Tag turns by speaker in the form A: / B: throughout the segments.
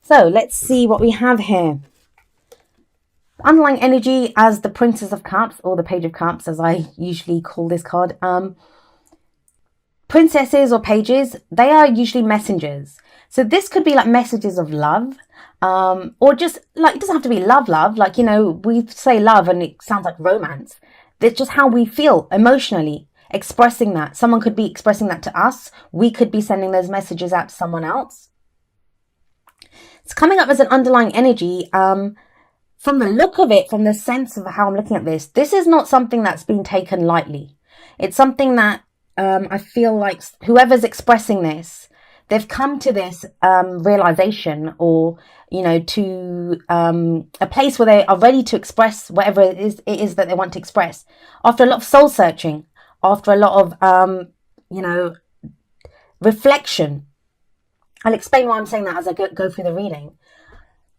A: So let's see what we have here. Underlying energy as the Princess of Cups, or the Page of Cups, as I usually call this card. Princesses or pages, they are usually messengers. So this could be like messages of love, or just like, it doesn't have to be love, like, you know, we say love and it sounds like romance. It's just how we feel emotionally, expressing that. Someone could be expressing that to us. We could be sending those messages out to someone else. It's coming up as an underlying energy. From the look of it, from the sense of how I'm looking at this, this is not something that's been taken lightly. It's something that I feel like whoever's expressing this, they've come to this realization, or, you know, to a place where they are ready to express whatever it is that they want to express. After a lot of soul searching, after a lot of, you know, reflection. I'll explain why I'm saying that as I go through the reading.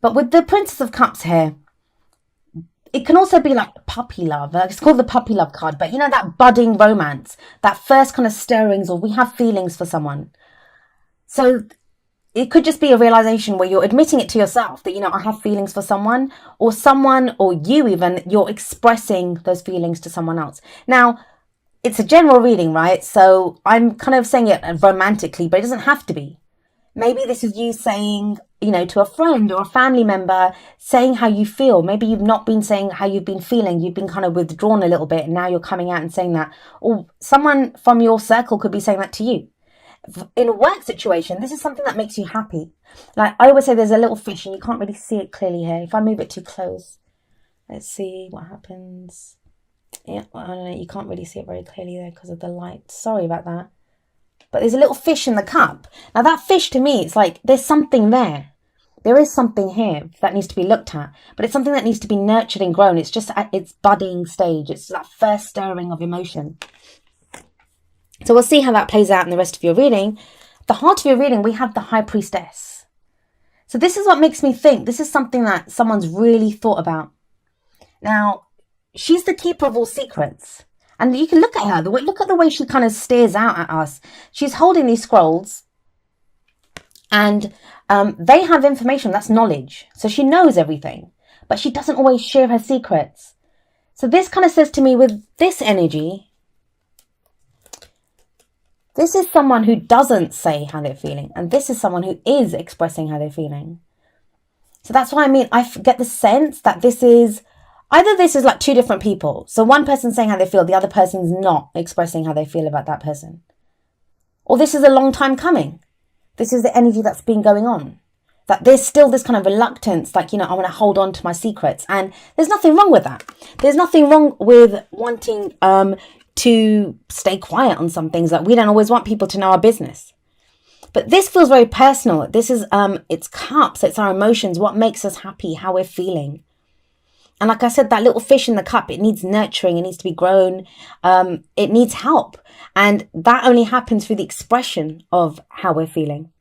A: But with the Princess of Cups here, it can also be like puppy love. It's called the puppy love card. But you know, that budding romance, that first kind of stirrings, or we have feelings for someone. So it could just be a realization where you're admitting it to yourself that, you know, I have feelings for someone, or you even, you're expressing those feelings to someone else. Now, it's a general reading, right? So I'm kind of saying it romantically, but it doesn't have to be. Maybe this is you saying, you know, to a friend or a family member, saying how you feel. Maybe you've not been saying how you've been feeling. You've been kind of withdrawn a little bit, and now you're coming out and saying that. Or someone from your circle could be saying that to you. In a work situation, this is something that makes you happy. Like I always say, there's a little fish and you can't really see it clearly here. If I move it too close, let's see what happens. Yeah, I don't know, you can't really see it very clearly there because of the light. Sorry about that. But there's a little fish in the cup. Now that fish, to me, it's like there's something there. There is something here that needs to be looked at. But it's something that needs to be nurtured and grown. It's just at its budding stage. It's that first stirring of emotion. So we'll see how that plays out in the rest of your reading. The heart of your reading, we have the High Priestess. So this is what makes me think this is something that someone's really thought about. Now, she's the keeper of all secrets. And you can look at her, look at the way she kind of stares out at us. She's holding these scrolls, and they have information, that's knowledge. So she knows everything, but she doesn't always share her secrets. So this kind of says to me, with this energy, this is someone who doesn't say how they're feeling, and this is someone who is expressing how they're feeling. So that's why I get the sense that this is like two different people. So one person's saying how they feel, the other person's not expressing how they feel about that person. Or this is a long time coming. This is the energy that's been going on. That there's still this kind of reluctance, like, you know, I want to hold on to my secrets. And there's nothing wrong with that. There's nothing wrong with wanting to stay quiet on some things. That we don't always want people to know our business. But this feels very personal. This is, it's cups, it's our emotions, what makes us happy, how we're feeling. And like I said, that little fish in the cup, it needs nurturing, it needs to be grown, it needs help. And that only happens through the expression of how we're feeling.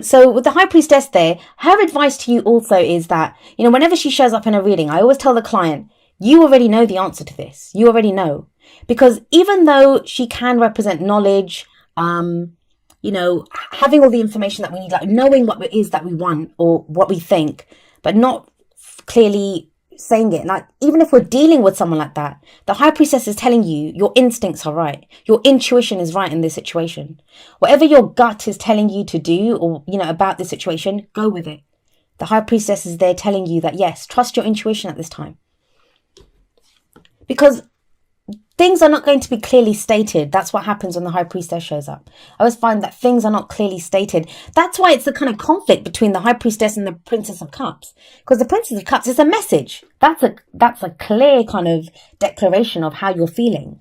A: So with the High Priestess there, her advice to you also is that, you know, whenever she shows up in a reading, I always tell the client, you already know the answer to this. You already know. Because even though she can represent knowledge, you know, having all the information that we need, like knowing what it is that we want or what we think, but not clearly saying it. Like, even if we're dealing with someone like that, the High Priestess is telling you your instincts are right. Your intuition is right in this situation. Whatever your gut is telling you to do, or, you know, about this situation, go with it. The High Priestess is there telling you that, yes, trust your intuition at this time. Because things are not going to be clearly stated. That's what happens when the High Priestess shows up. I always find that things are not clearly stated. That's why it's the kind of conflict between the High Priestess and the Princess of Cups. Because the Princess of Cups is a message. That's a clear kind of declaration of how you're feeling.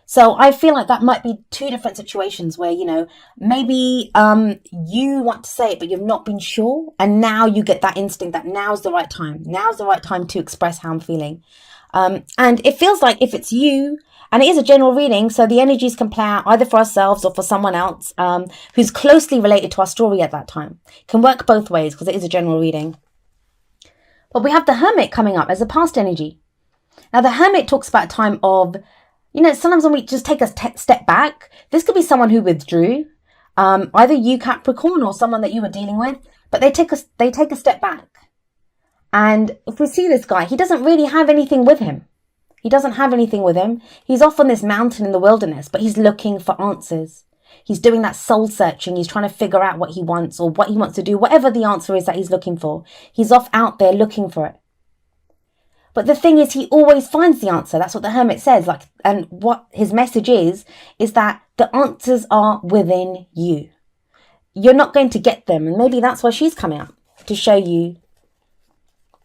A: So I feel like that might be two different situations where, you know, maybe you want to say it, but you've not been sure. And now you get that instinct that now's the right time. Now's the right time to express how I'm feeling. And it feels like if it's you, and it is a general reading, so the energies can play out either for ourselves or for someone else who's closely related to our story at that time. It can work both ways because it is a general reading. But we have the Hermit coming up as a past energy. Now, the Hermit talks about a time of, you know, sometimes when we just take a step back, this could be someone who withdrew. Either you, Capricorn, or someone that you were dealing with, but they take a step back. And if we see this guy, he doesn't really have anything with him. He doesn't have anything with him. He's off on this mountain in the wilderness, but he's looking for answers. He's doing that soul searching. He's trying to figure out what he wants or what he wants to do, whatever the answer is that he's looking for. He's off out there looking for it. But the thing is, he always finds the answer. That's what the Hermit says. And what his message is that the answers are within you. You're not going to get them. And maybe that's why she's coming up, to show you.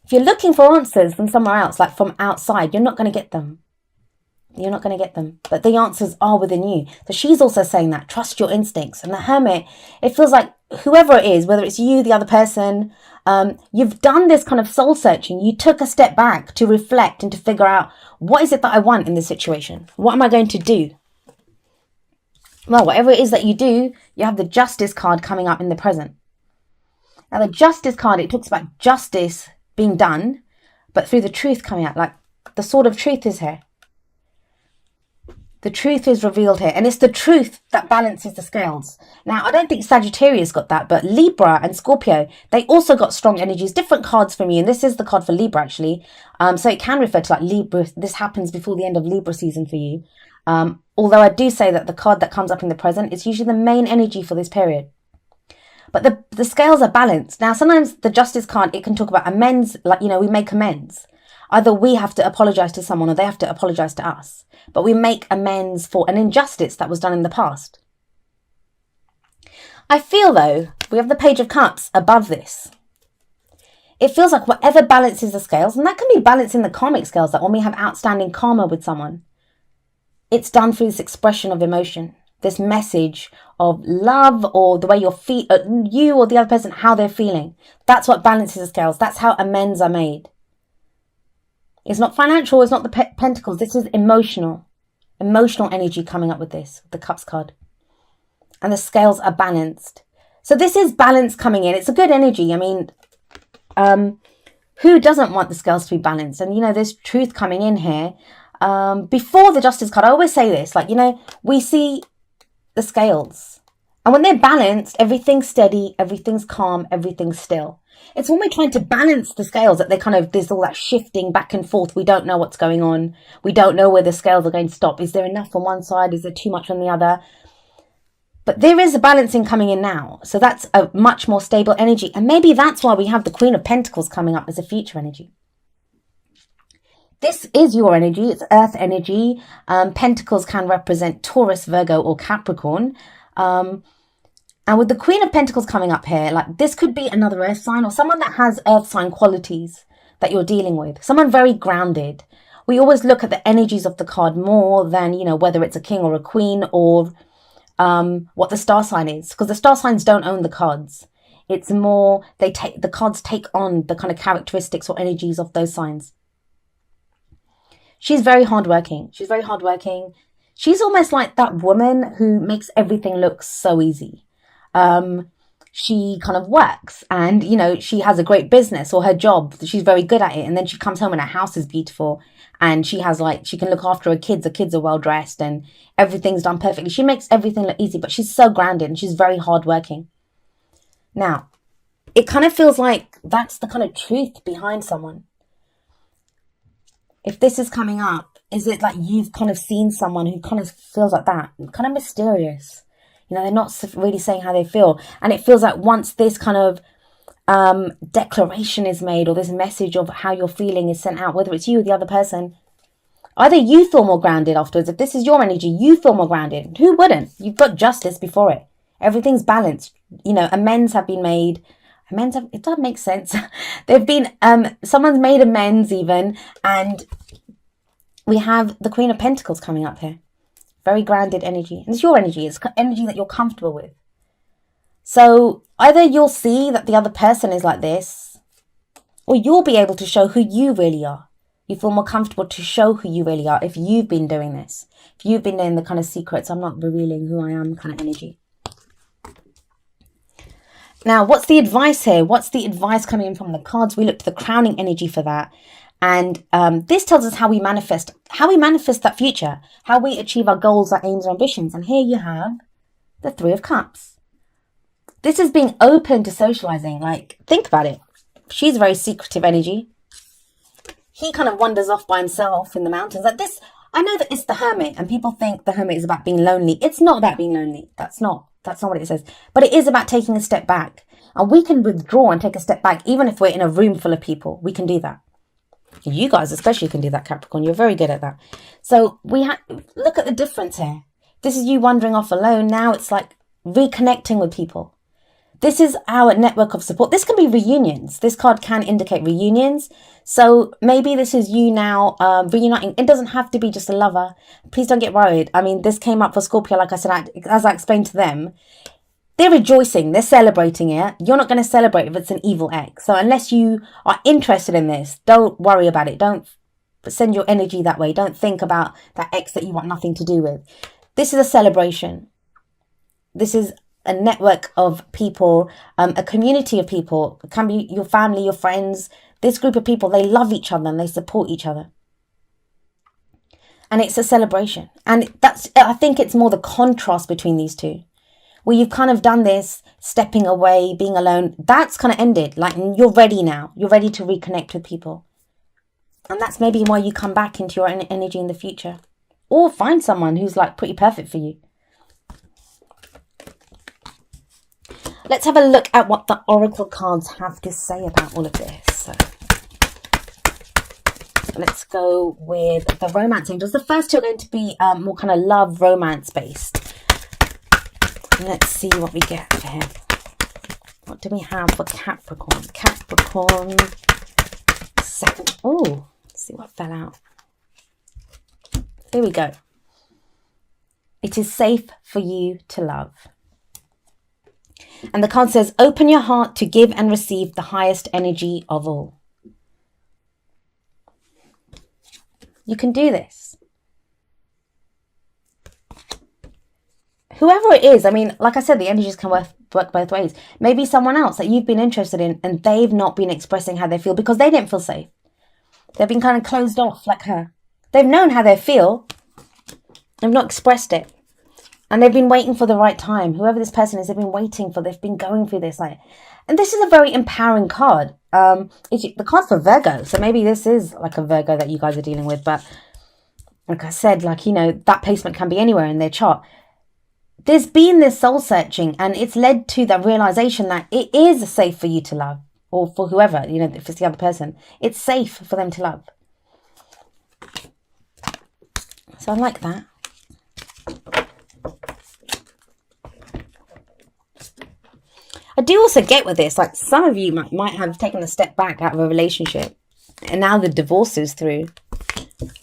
A: If you're looking for answers from somewhere else, like from outside, you're not going to get them. You're not going to get them. But the answers are within you. So she's also saying that. Trust your instincts. And the Hermit, it feels like whoever it is, whether it's you, the other person, you've done this kind of soul searching. You took a step back to reflect and to figure out, what is it that I want in this situation? What am I going to do? Well, whatever it is that you do, you have the Justice card coming up in the present. Now, the Justice card, it talks about justice being done, but through the truth coming out. Like, the sword of truth is here. The truth is revealed here. And it's the truth that balances the scales. Now, I don't think Sagittarius got that, but Libra and Scorpio, they also got strong energies. Different cards from you. And this is the card for Libra, actually. So it can refer to like Libra. This happens before the end of Libra season for you. Although I do say that the card that comes up in the present is usually the main energy for this period. But the scales are balanced. Now, sometimes the Justice card, it can talk about amends. Like, we make amends. Either we have to apologize to someone or they have to apologize to us. But we make amends for an injustice that was done in the past. I feel, though, we have the Page of Cups above this. It feels like whatever balances the scales, and that can be balancing the karmic scales, that when we have outstanding karma with someone, it's done through this expression of emotion, this message of love, or the way you or the other person, how they're feeling. That's what balances the scales. That's how amends are made. It's not financial, it's not the pentacles. This is emotional energy coming up with this, the Cups card. And the scales are balanced. So this is balance coming in. It's a good energy. I mean, who doesn't want the scales to be balanced? And, there's truth coming in here. Before the Justice card, I always say this, we see the scales. And when they're balanced, everything's steady, everything's calm, everything's still. It's when we're trying to balance the scales that there's all that shifting back and forth. We don't know what's going on. We don't know where the scales are going to stop. Is there enough on one side? Is there too much on the other? But there is a balancing coming in now. So that's a much more stable energy. And maybe that's why we have the Queen of Pentacles coming up as a future energy. This is your energy. It's earth energy. Pentacles can represent Taurus, Virgo, or Capricorn. And with the Queen of Pentacles coming up here, this could be another earth sign or someone that has earth sign qualities that you're dealing with. Someone very grounded. We always look at the energies of the card more than, whether it's a king or a queen or what the star sign is. Because the star signs don't own the cards. It's more, the cards take on the kind of characteristics or energies of those signs. She's very hardworking. She's very hardworking. She's almost like that woman who makes everything look so easy. She kind of works and, she has a great business or her job. She's very good at it. And then she comes home and her house is beautiful. And she has she can look after her kids. The kids are well dressed and everything's done perfectly. She makes everything look easy, but she's so grounded and she's very hardworking. Now, it kind of feels like that's the kind of truth behind someone. If this is coming up, is it like you've kind of seen someone who kind of feels like that? Kind of mysterious. They're not really saying how they feel. And it feels like once this kind of declaration is made or this message of how you're feeling is sent out, whether it's you or the other person, either you feel more grounded afterwards. If this is your energy, you feel more grounded. Who wouldn't? You've got justice before it. Everything's balanced. Amends have been made. It does make sense. They've been, someone's made amends even. And we have the Queen of Pentacles coming up here. Very grounded energy. And it's your energy. It's energy that you're comfortable with. So either you'll see that the other person is like this, or you'll be able to show who you really are. You feel more comfortable to show who you really are if you've been doing this. If you've been doing the kind of secrets, I'm not revealing who I am kind of energy. Now, what's the advice here? What's the advice coming in from the cards? We look to the crowning energy for that. And this tells us how we manifest that future, how we achieve our goals, our aims, our ambitions. And here you have the Three of Cups. This is being open to socializing. Like, think about it. She's a very secretive energy. He kind of wanders off by himself in the mountains. Like this, I know that it's the hermit, and people think the hermit is about being lonely. It's not about being lonely. That's not what it says. But it is about taking a step back. And we can withdraw and take a step back, even if we're in a room full of people. We can do that. You guys especially can do that, Capricorn. You're very good at that. So look at the difference here. This is you wandering off alone. Now it's like reconnecting with people. This is our network of support. This can be reunions. This card can indicate reunions. So maybe this is you now reuniting. It doesn't have to be just a lover. Please don't get worried. I mean, this came up for Scorpio, like I said, as I explained to them. They're rejoicing. They're celebrating it. You're not going to celebrate if it's an evil ex. So unless you are interested in this, don't worry about it. Don't send your energy that way. Don't think about that ex that you want nothing to do with. This is a celebration. This is a network of people, a community of people. It can be your family, your friends. This group of people, they love each other and they support each other. And it's a celebration. And I think it's more the contrast between these two, where you've kind of done this, stepping away, being alone. That's kind of ended. Like, you're ready now. You're ready to reconnect with people. And that's maybe why you come back into your energy in the future. Or find someone who's like pretty perfect for you. Let's have a look at what the oracle cards have to say about all of this. So, let's go with the romance angels. The first two are going to be more kind of love, romance based. Let's see what we get for him. What do we have for Capricorn? Capricorn second. Oh, let's see what fell out. Here we go. It is safe for you to love. And the card says, open your heart to give and receive the highest energy of all. You can do this. Whoever it is, I mean, like I said, the energies can work both ways. Maybe someone else that you've been interested in and they've not been expressing how they feel because they didn't feel safe. They've been kind of closed off like her. They've known how they feel. They've not expressed it. And they've been waiting for the right time. Whoever this person is, they've been going through this. And this is a very empowering card. The card's for Virgo. So maybe this is like a Virgo that you guys are dealing with. But like I said, that placement can be anywhere in their chart. There's been this soul searching and it's led to the realization that it is safe for you to love. Or for whoever, if it's the other person. It's safe for them to love. So I like that. I do also get with this, like some of you might have taken a step back out of a relationship and now the divorce is through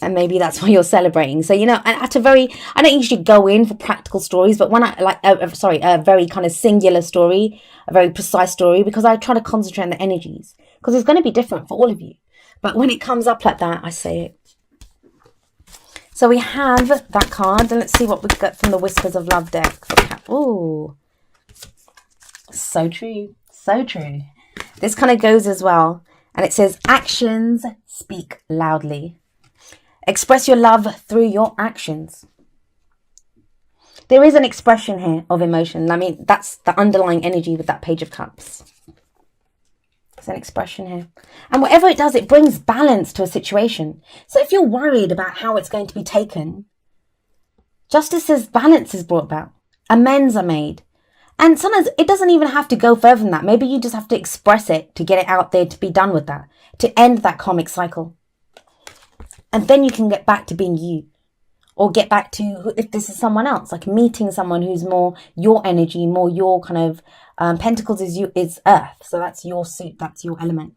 A: and maybe that's why you're celebrating. So, I don't usually go in for practical stories, but when a very kind of singular story, a very precise story, because I try to concentrate on the energies because it's going to be different for all of you. But when it comes up like that, I say it. So we have that card and let's see what we get from the Whispers of Love deck. Ooh. So true. So true. This kind of goes as well. And it says, actions speak loudly. Express your love through your actions. There is an expression here of emotion. I mean, that's the underlying energy with that Page of Cups. There's an expression here. And whatever it does, it brings balance to a situation. So if you're worried about how it's going to be taken, justice says balance is brought about. Amends are made. And sometimes it doesn't even have to go further than that. Maybe you just have to express it to get it out there, to be done with that, to end that karmic cycle. And then you can get back to being you. Or get back to, if this is someone else, like meeting someone who's more your energy, more your kind of, Pentacles is earth. So that's your suit, that's your element.